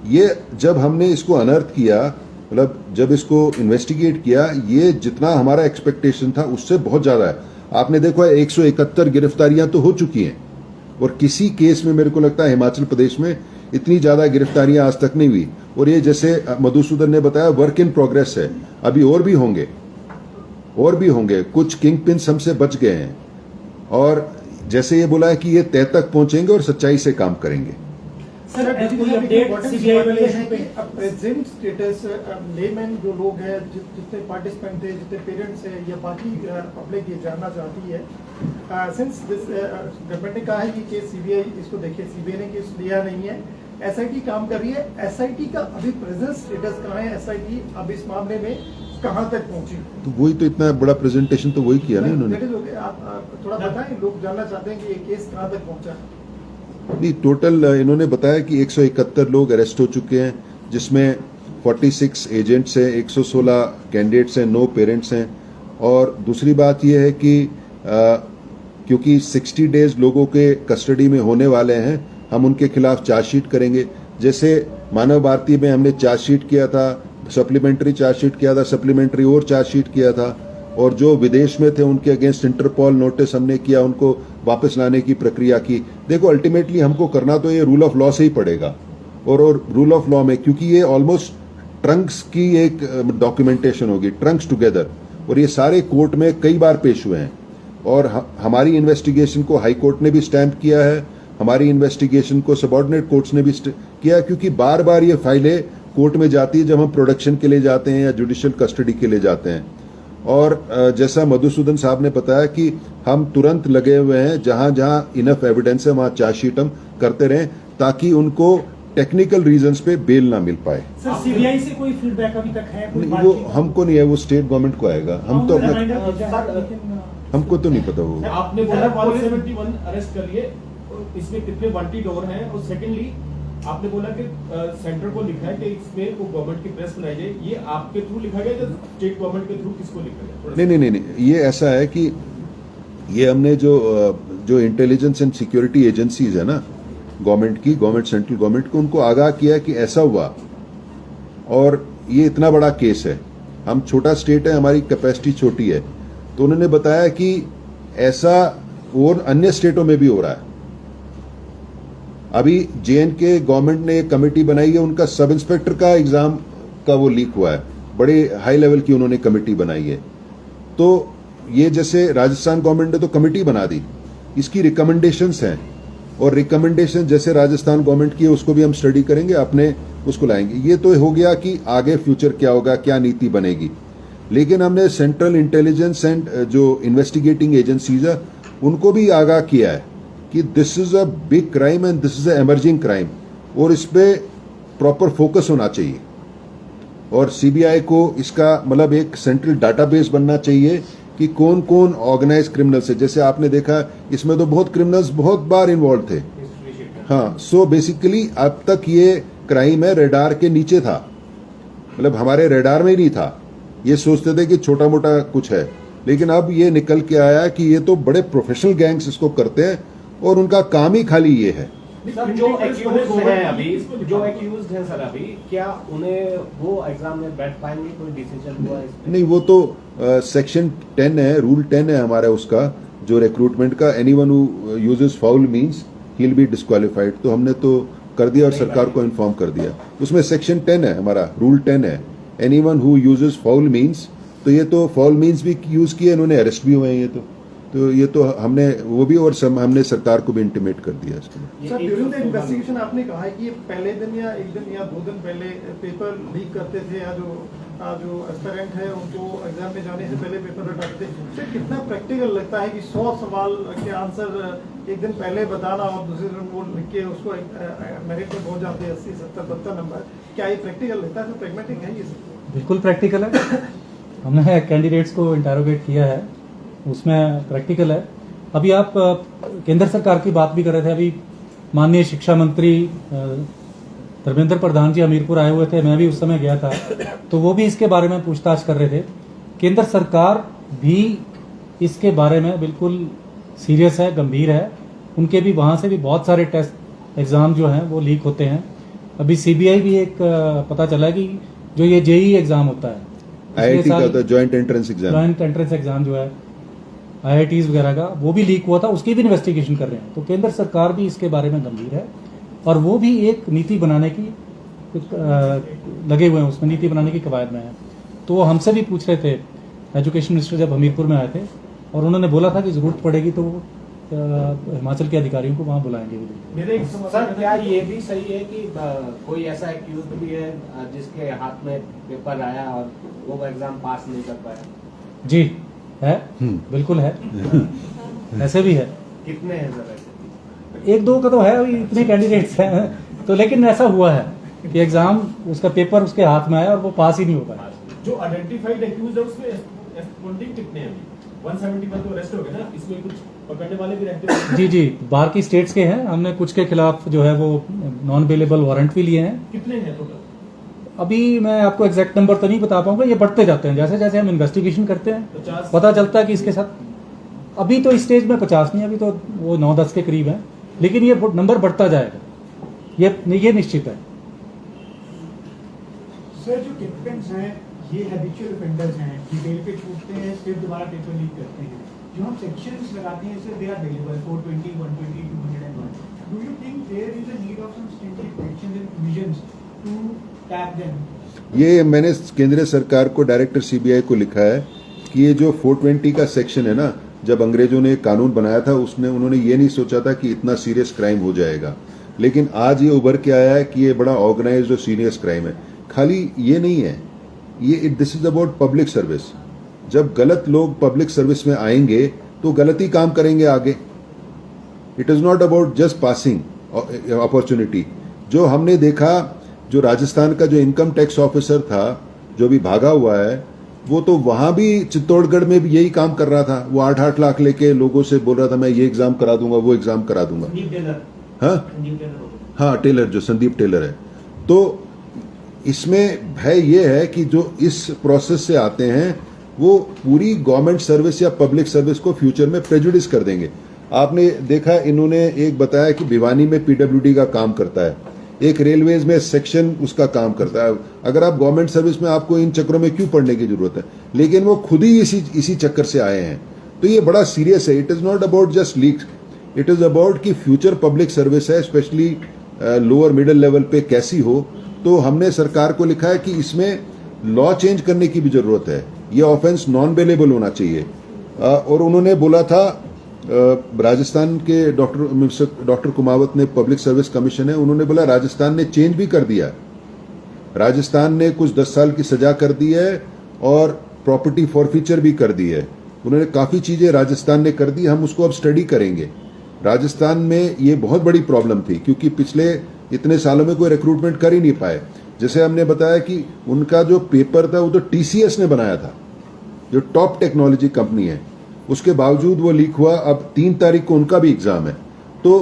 ये जब हमने इसको अनर्थ किया, मतलब जब इसको इन्वेस्टिगेट किया, ये जितना हमारा एक्सपेक्टेशन था उससे बहुत ज्यादा है। आपने देखो 171 गिरफ्तारियां तो हो चुकी हैं, और किसी केस में मेरे को लगता है हिमाचल प्रदेश में इतनी ज्यादा गिरफ्तारियां आज तक नहीं हुई। और ये जैसे मधुसूदन ने बताया, वर्क इन प्रोग्रेस है, अभी और भी होंगे। कुछ किंग पिन्स हमसे बच गए हैं, और जैसे ये बोला है कि ये तय तक पहुंचेंगे और सच्चाई से काम करेंगे। सर, कोई अपडेट सीबीआई वाले इशू पे? प्रेजेंट स्टेटस लेमैन जो लोग हैं, जितने पार्टिसिपेंट थे, जितने पेरेंट्स हैं या बाकी पब्लिक ये जानना चाहती है, सिंस दिस गवर्नमेंट ने कहा है कि केस सीबीआई इसको देखिए, सीबीआई ने केस लिया नहीं है, एसआईटी काम कर रही है, एसआईटी का अभी प्रेजेंट स्टेटस कहाँ है, एसआईटी अब इस मामले में कहाँ तक पहुंची? तो वही तो इतना बड़ा प्रेजेंटेशन तो वही किया ना इन्होंने। आप थोड़ा बताएं, लोग जानना चाहते हैं कि ये केस कहाँ तक पहुंचा। नहीं, टोटल इन्होंने बताया कि 171 लोग अरेस्ट हो चुके हैं, जिसमें 46 एजेंट्स हैं, 116 कैंडिडेट्स हैं, 9 पेरेंट्स हैं। और दूसरी बात यह है कि क्योंकि 60 डेज लोगों के कस्टडी में होने वाले हैं, हम उनके खिलाफ चार्जशीट करेंगे। जैसे मानव भारती में हमने चार्जशीट किया था, सप्लीमेंट्री चार्जशीट किया था, सप्लीमेंट्री और चार्जशीट किया था, और जो विदेश में थे उनके अगेंस्ट इंटरपोल नोटिस हमने किया, उनको वापस लाने की प्रक्रिया की। देखो, अल्टीमेटली हमको करना तो ये रूल ऑफ लॉ से ही पड़ेगा, और रूल ऑफ लॉ में, क्योंकि ये ऑलमोस्ट ट्रंक्स की एक डॉक्यूमेंटेशन होगी, ट्रंक्स टुगेदर, और ये सारे कोर्ट में कई बार पेश हुए हैं। और हमारी इन्वेस्टिगेशन को हाई कोर्ट ने भी स्टैंप किया है, हमारी इन्वेस्टिगेशन को सबऑर्डिनेट कोर्ट्स ने भी किया, क्योंकि बार बार ये फाइलें कोर्ट में जाती है जब हम प्रोडक्शन के लिए जाते हैं या जुडिशियल कस्टडी के लिए जाते हैं। और जैसा मधुसूदन साहब ने बताया कि हम तुरंत लगे हुए हैं, जहां जहां इनफ एविडेंस है वहां चार्जशीट हम करते रहें, ताकि उनको टेक्निकल रीजंस पे बेल ना मिल पाए। सर, सीबीआई से कोई फीडबैक अभी तक है? कोई वो हमको नहीं है, वो स्टेट गवर्नमेंट को आएगा। हम तो हमको तो नहीं पता वो। आपने बोला 171 अरेस्ट कर लिए, इसमें कितने वांटेड और हैं, और सेकेंडली आपने बोला कि सेंटर को लिखा है कि इसमें वो गवर्नमेंट की प्रेस बनाई जाए, ये आपके थ्रू लिखा गया या स्टेट गवर्नमेंट के थ्रू, किसको लिखा गया? नहीं, ये ऐसा है कि ये हमने जो इंटेलिजेंस एंड सिक्योरिटी एजेंसीज है ना गवर्नमेंट की, गवर्नमेंट सेंट्रल गवर्नमेंट को, उनको आगाह किया कि ऐसा हुआ, और ये इतना बड़ा केस है, हम छोटा स्टेट है, हमारी कैपेसिटी छोटी है, तो उन्होंने बताया कि ऐसा और अन्य स्टेटों में भी हो रहा है। अभी जेएनके गवर्नमेंट ने एक कमेटी बनाई है, उनका सब इंस्पेक्टर का एग्जाम का वो लीक हुआ है, बड़े हाई लेवल की उन्होंने कमेटी बनाई है। तो ये जैसे राजस्थान गवर्नमेंट ने तो कमेटी बना दी, इसकी रिकमेंडेशंस हैं, और रिकमेंडेशन जैसे राजस्थान गवर्नमेंट की है उसको भी हम स्टडी करेंगे, अपने उसको लाएंगे। ये तो हो गया कि आगे फ्यूचर क्या होगा, क्या नीति बनेगी। लेकिन हमने सेंट्रल इंटेलिजेंस एंड जो इन्वेस्टिगेटिंग एजेंसीज है उनको भी आगाह किया है कि this is a big crime and this is a emerging crime, और इस पे प्रॉपर फोकस होना चाहिए। और सीबीआई को इसका मतलब एक सेंट्रल डाटाबेस बनना चाहिए कि कौन कौन ऑर्गेनाइज क्रिमिनल्स है। जैसे आपने देखा इसमें तो बहुत क्रिमिनल्स बहुत बार इन्वॉल्व थे। हाँ, सो बेसिकली अब तक ये क्राइम है रेडार के नीचे था, मतलब हमारे रेडार में ही नहीं था। ये सोचते थे कि छोटा मोटा कुछ है, लेकिन अब ये निकल के आया कि ये तो बड़े प्रोफेशनल गैंग्स इसको करते हैं और उनका काम ही खाली ये है। सर जो एक्यूज्ड है अभी, जो एक्यूज्ड है सर अभी, क्या उन्हें वो एग्जाम में बैठ पाएंगे? कोई डिसीजन हुआ है इस पे? नहीं, वो तो सेक्शन 10 है, रूल 10 है हमारा उसका जो रिक्रूटमेंट का, anyone who uses foul means he will be disqualified. तो हमने तो कर दिया और सरकार को इन्फॉर्म कर दिया। उसमें सेक्शन 10 है हमारा, रूल 10 है, anyone who uses foul means. तो ये तो फाउल मींस भी यूज किए, इन्होंने अरेस्ट भी हुए हैं। ये तो हमने वो भी, और हमने सरकार को भी इंटीमेट कर दिया इसके लिए। सर ड्यूरिंग द इन्वेस्टिगेशन आपने कहा है कि ये पहले दिन या एक दिन या 2 दिन पहले पेपर लीक करते थे, या जो एस्पिरेंट है उनको एग्जाम में जाने से पहले पेपर हटाते थे। सर कितना प्रैक्टिकल लगता है कि 100 सवाल के आंसर एक दिन पहले बताना और दूसरे दिन वो लिख के उसको मेरिट पर पहुंच जाते हैं 80, 70, 72 नंबर। क्या ये प्रैक्टिकल लगता है? तो प्रैग्मेटिक है ये सब? बिल्कुल प्रैक्टिकल है। हमने कैंडिडेट्स को इंटरोगेट किया है, उसमें प्रैक्टिकल है। अभी आप केंद्र सरकार की बात भी कर रहे थे। अभी माननीय शिक्षा मंत्री धर्मेंद्र प्रधान जी हमीरपुर आए हुए थे, मैं भी उस समय गया था, तो वो भी इसके बारे में पूछताछ कर रहे थे। केंद्र सरकार भी इसके बारे में बिल्कुल सीरियस है, गंभीर है। उनके भी वहाँ से भी बहुत सारे टेस्ट एग्जाम जो हैं वो लीक होते हैं। अभी सीबीआई भी एक पता चला कि जो ये जेईई एग्जाम होता है, IIT का होता है ज्वाइंट एंट्रेंस एग्जाम जो है IITs वगैरह का, वो भी लीक हुआ था, उसकी भी इन्वेस्टिगेशन कर रहे हैं। तो केंद्र सरकार भी इसके बारे में गंभीर है और वो भी एक नीति बनाने की लगे हुए हैं, उसमें नीति बनाने की कवायद में है। तो वो हमसे भी पूछ रहे थे, एजुकेशन मिनिस्टर जब हमीरपुर में आए थे, और उन्होंने बोला था कि जरूरत पड़ेगी तो हिमाचल के अधिकारियों को वहाँ बुलाएंगे। मेरे सर क्या ये भी सही है कि कोई ऐसा एक्यूज्ड भी है जिसके हाथ में पेपर आया और वो एग्जाम पास नहीं कर पाया? जी है, बिल्कुल है। ऐसे भी है। कितने हैं सर ऐसे? 1-2 का तो है, अभी इतने कैंडिडेट्स हैं तो, लेकिन ऐसा हुआ है कि एग्जाम उसका पेपर उसके हाथ में आया और वो पास ही नहीं हो पाया। जो आइडेंटिफाइड एक्यूज्ड है उसमें F20 कितने हैं अभी? 171 तो अरेस्ट हो गए ना, इसमें कुछ पकड़ने वाले भी रहते हैं? जी जी, बाहर की स्टेट्स के हैं। हमने कुछ के खिलाफ जो है वो नॉन अवेलेबल वारंट भी लिए हैं। कितने हैं टोटल? अभी मैं आपको एग्जैक्ट नंबर तो नहीं बता पाऊंगा, ये बढ़ते जाते हैं जैसे जैसे हम इन्वेस्टिगेशन करते हैं। 50 पता चलता है कि इसके साथ अभी तो इस स्टेज में 50 नहीं, अभी तो वो 9-10 के करीब है, लेकिन ये नंबर बढ़ता जाएगा, ये निश्चित है। सर जो टिकपेंट्स हैं ये हैबिचुअल ऑफेंडर्स हैं, डिटेल पे छूटते हैं, फिर दोबारा पेपर लीक करते हैं। जो हम सेक्शंस लगाते हैं sir, they are available 420, 120, 201. Do you think there is a need of some strict action and provisions to tap them? ये मैंने केंद्र सरकार को, डायरेक्टर सीबीआई को लिखा है कि ये जो 420 का सेक्शन है ना, जब अंग्रेजों ने कानून बनाया था उन्होंने ये नहीं सोचा था कि इतना सीरियस क्राइम हो जाएगा, लेकिन आज ये उभर के आया है कि ये बड़ा ऑर्गेनाइज्ड और सीरियस क्राइम है। खाली ये नहीं है, ये this is about public service. जब गलत लोग पब्लिक सर्विस में आएंगे तो गलत ही काम करेंगे आगे। It is not about just passing opportunity. जो हमने देखा, जो राजस्थान का जो इनकम टैक्स ऑफिसर था जो भी भागा हुआ है, वो तो वहां भी चित्तौड़गढ़ में भी यही काम कर रहा था। वो 8-8 लाख लेके लोगों से बोल रहा था मैं ये एग्जाम करा दूंगा, वो एग्जाम करा दूंगा। हाँ, टेलर, जो संदीप टेलर है। तो इसमें भय ये है कि जो इस प्रोसेस से आते हैं वो पूरी गवर्नमेंट सर्विस या पब्लिक सर्विस को फ्यूचर में प्रेजुडिस कर देंगे। आपने देखा, इन्होंने एक बताया कि भिवानी में पीडब्ल्यूडी का काम करता है, एक रेलवेज में सेक्शन उसका काम करता है। अगर आप गवर्नमेंट सर्विस में, आपको इन चक्रों में क्यों पढ़ने की जरूरत है? लेकिन वो खुद ही इसी चक्कर से आए हैं। तो ये बड़ा सीरियस है। It is not about just leaks, it is about कि फ्यूचर पब्लिक सर्विस है, स्पेशली लोअर मिडिल लेवल पे कैसी हो। तो हमने सरकार को लिखा है कि इसमें लॉ चेंज करने की भी जरूरत है। ये ऑफेंस नॉन बेलेबल होना चाहिए। और उन्होंने बोला था, राजस्थान के डॉक्टर कुमावत ने, पब्लिक सर्विस कमीशन है, उन्होंने बोला राजस्थान ने चेंज भी कर दिया राजस्थान ने कुछ 10 साल की सजा कर दी है और प्रॉपर्टी फॉरफीचर भी कर दी है। उन्होंने काफी चीजें राजस्थान ने कर दी, हम उसको अब स्टडी करेंगे। राजस्थान में ये बहुत बड़ी प्रॉब्लम थी क्योंकि पिछले इतने सालों में कोई रिक्रूटमेंट कर ही नहीं पाए। जैसे हमने बताया कि उनका जो पेपर था वो तो टीसीएस ने बनाया था, जो टॉप टेक्नोलॉजी कंपनी है, उसके बावजूद वो लीक हुआ। अब 3 तारीख को उनका भी एग्जाम है। तो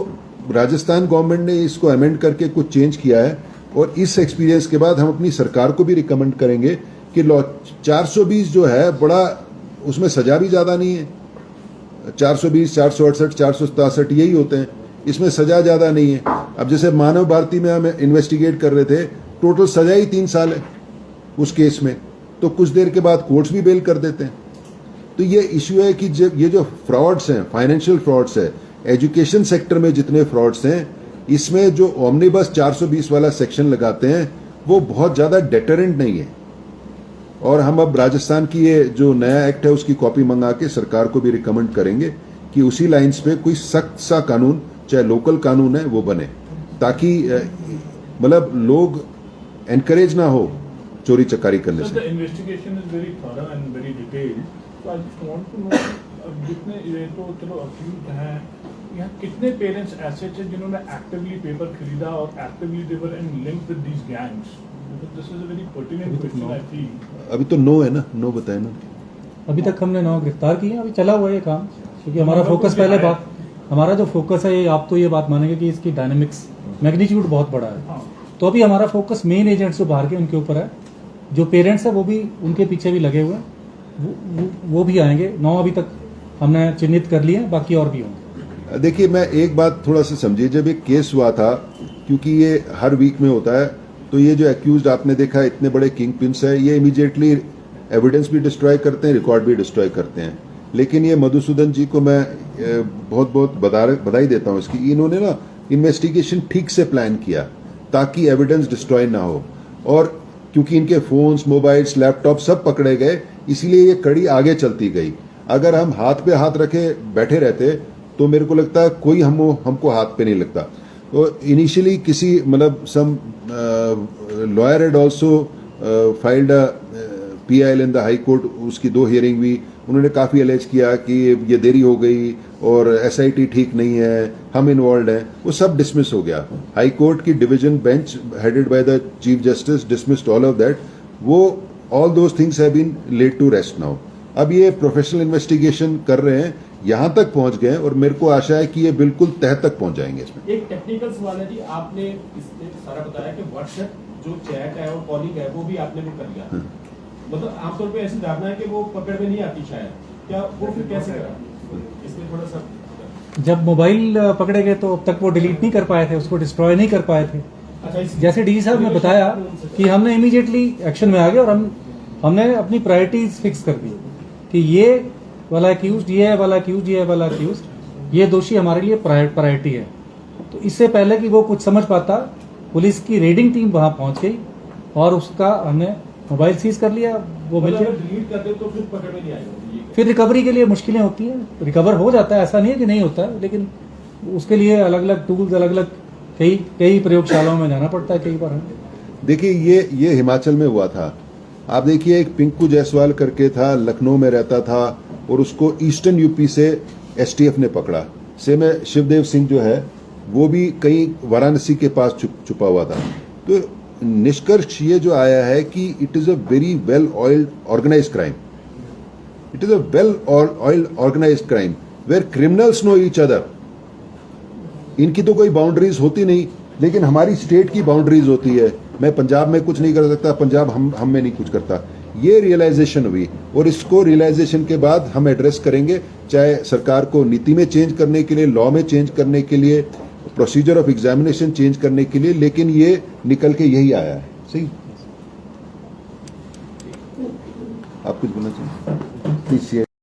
राजस्थान गवर्नमेंट ने इसको अमेंड करके कुछ चेंज किया है और इस एक्सपीरियंस के बाद हम अपनी सरकार को भी रिकमेंड करेंगे कि लॉ 420 जो है बड़ा, उसमें सजा भी ज्यादा नहीं है। 420, 468, 467 यही होते हैं, इसमें सजा ज्यादा नहीं है। अब जैसे मानव भारती में हम इन्वेस्टिगेट कर रहे थे, टोटल सजा ही 3 साल है उस केस में, तो कुछ देर के बाद कोर्ट्स भी बेल कर देते हैं। तो ये इश्यू है कि जब ये जो फ्रॉड्स हैं, फाइनेंशियल फ्रॉड्स है, एजुकेशन सेक्टर में जितने फ्रॉड्स हैं, इसमें जो ओमनिबस 420 वाला सेक्शन लगाते हैं वो बहुत ज्यादा डेटरेंट नहीं है। और हम अब राजस्थान की ये जो नया एक्ट है उसकी कॉपी मंगा के सरकार को भी रिकमेंड करेंगे कि उसी लाइंस पे कोई सख्त सा कानून, चाहे लोकल कानून है, वो बने, ताकि मतलब लोग एनकरेज ना हो चोरी चकारी करने से। Investigation is very thorough and very detailed, so I just want to know, जितने ये तो चलो अक्यूज हैं, यहाँ कितने पेरेंट्स ऐसे थे जिन्होंने एक्टिवली पेपर खरीदा और actively they were in link with these gangs? This is a very pertinent question I feel. अभी तो नो है ना, नो बताए ना। अभी तक हमने 9 गिरफ्तार किए हैं, अभी चला हुआ है ये काम, क्योंकि हमारा फोकस पहले बात, हमारा जो फोकस है, ये आप तो ये बात मानेंगे कि इसकी डायनेमिक्स मैग्नीट्यूड बहुत बड़ा है। तो अभी हमारा फोकस मेन एजेंट्स जो बाहर के उनके ऊपर है, जो पेरेंट्स है वो भी उनके पीछे भी लगे हुए हैं, वो भी आएंगे। 9 अभी तक हमने चिन्हित कर लिए हैं, बाकी और भी होंगे। देखिए, मैं एक बात थोड़ा सा समझिए, जब एक केस हुआ था, क्योंकि ये हर वीक में होता है, तो ये जो एक्यूज्ड आपने देखा इतने बड़े किंग पिन्स है, ये इमीडिएटली एविडेंस भी डिस्ट्रॉय करते हैं, रिकॉर्ड भी डिस्ट्रॉय करते हैं। लेकिन ये मधुसूदन जी को मैं बहुत बहुत बधाई देता हूं इसकी। इन्होंने ना इन्वेस्टिगेशन ठीक से प्लान किया ताकि एविडेंस डिस्ट्रॉय ना हो, और क्योंकि इनके फोन्स, मोबाइल्स, लैपटॉप सब पकड़े गए, इसीलिए ये कड़ी आगे चलती गई। अगर हम हाथ पे हाथ रखे बैठे रहते तो मेरे को लगता है कोई हमको हाथ पे नहीं लगता। तो इनिशियली किसी मतलब some lawyer had also filed a PIL in the high court, उसकी 2 हियरिंग हुई। उन्होंने काफी अलेज किया कि ये देरी हो गई और SIT ठीक नहीं है, हम इन्वॉल्व हैं, वो सब डिसमिस हो गया। हाई कोर्ट की division bench headed by the chief justice dismissed all of that. वो all those things have been laid to rest now. अब ये प्रोफेशनल इन्वेस्टिगेशन कर रहे हैं, यहां तक पहुंच गए और मेरे को आशा है कि ये बिल्कुल तह तक पहुंच जाएंगे। इसमें एक टेक्निकल सवाल है जी, आपने इसमें सारा बताया कि व्हाट्सएप जो चैट है और कॉलिंग है वो भी आपने वो कर लिया, मतलब आमतौर पे ऐसी धारणा है कि वो पकड़ में नहीं आती शायद, क्या वो फिर कैसे करा? इसमें थोड़ा सा, जब मोबाइल पकड़े गए तो अब तक वो डिलीट नहीं कर पाए थे, उसको डिस्ट्रॉय नहीं कर पाए थे। अच्छा, जैसे डी साहब ने बताया कि हमने इमीडिएटली एक्शन में आ गए और हमने अपनी प्रायोरिटीज फिक्स कर दी कि ये वाला एक्यूज्ड, ये वाला एक्यूज्ड, ये वाला एक्यूज्ड, ये दोषी हमारे लिए प्रायोरिटी है। तो इससे पहले कि वो कुछ समझ पाता, पुलिस की रेडिंग टीम वहां पहुंच गई और उसका हमने मोबाइल सीज कर लिया। वो मिल गया, डिलीट कर दे तो फिर पकड़ में नहीं आएगा। फिर रिकवरी के लिए मुश्किलें होती है, रिकवर हो जाता है, ऐसा नहीं है कि नहीं होता है, लेकिन उसके लिए अलग अलग टूल्स, अलग अलग कई प्रयोगशालाओं में जाना पड़ता है कई बार। देखिए, ये हिमाचल में हुआ था। आप देखिए, एक पिंकू जायसवाल करके था, लखनऊ में रहता था और उसको ईस्टर्न यूपी से STF ने पकड़ा। से में शिवदेव सिंह जो है वो भी कहीं वाराणसी के पास छुपा हुआ था। तो निष्कर्ष ये जो आया है कि it is a very well oiled organised crime. It is a well oiled organised crime where criminals know each other. इनकी तो कोई बाउंड्रीज होती नहीं, लेकिन हमारी स्टेट की बाउंड्रीज होती है। मैं पंजाब में कुछ नहीं कर सकता, पंजाब हम में नहीं कुछ करता। ये रियलाइजेशन हुई और इसको रियलाइजेशन के बाद हम एड्रेस करेंगे, चाहे सरकार को नीति में चेंज करने के लिए, लॉ में चेंज करने के लिए, प्रोसीजर ऑफ एग्जामिनेशन चेंज करने के लिए, लेकिन ये निकल के यही आया है। सही, आप कुछ बोलना चाहिए प्लीज।